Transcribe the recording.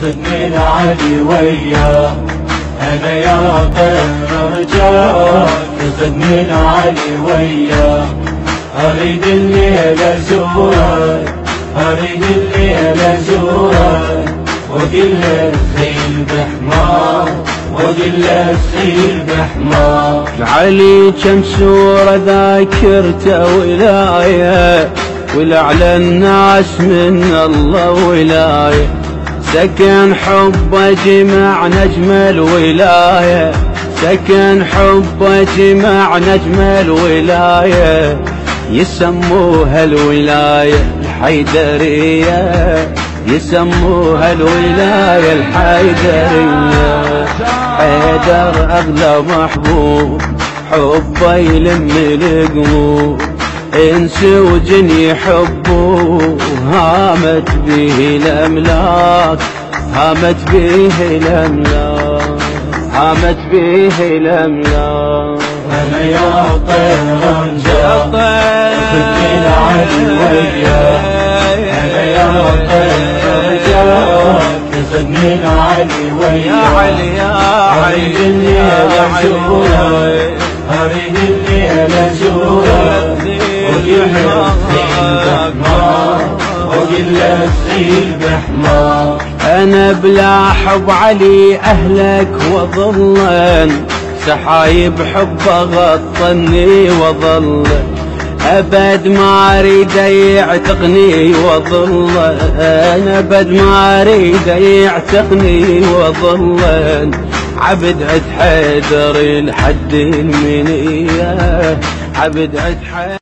خذني لعلي وياك انا يا طير رجاك، خذني لعلي وياك اريد الليله ازورك، اريد الليله ازورك واقول لك خيل بحمار، واقول لك خيل بحمار. علي كم سورة ذاكرته ولاية، ولعلى الناس من الله ولاية، سكن حبه جمع نجم الولاية، سكن حبه جمع نجم الولاية، يسموها الولاية الحيدرية، يسموها الولاية الحيدرية. حيدر أغلى محبوب حبه يلم القلوب، انس وجن يحبوه، هامت به الأملاك، هامت به الأملاك، هامت به الأملاك. أنا يا طير رجاك خذني لعلي وياك، أنا يا طير رجاك خذني لعلي وياك، يا علي يا أريد الليلة أزورك، أريد الليلة أزورك وأقول لك خيل بحمار، وأقول لك خيل بحمار. أنا بلا حب علي أهلك وظلن، سحايب حبه غطني وظل، أبد ما أريد يعتقني وظل، أنا أبد ما أريد يعتقني وظل، عبد عد حيدر لحد المنية، عبد عد حيدر.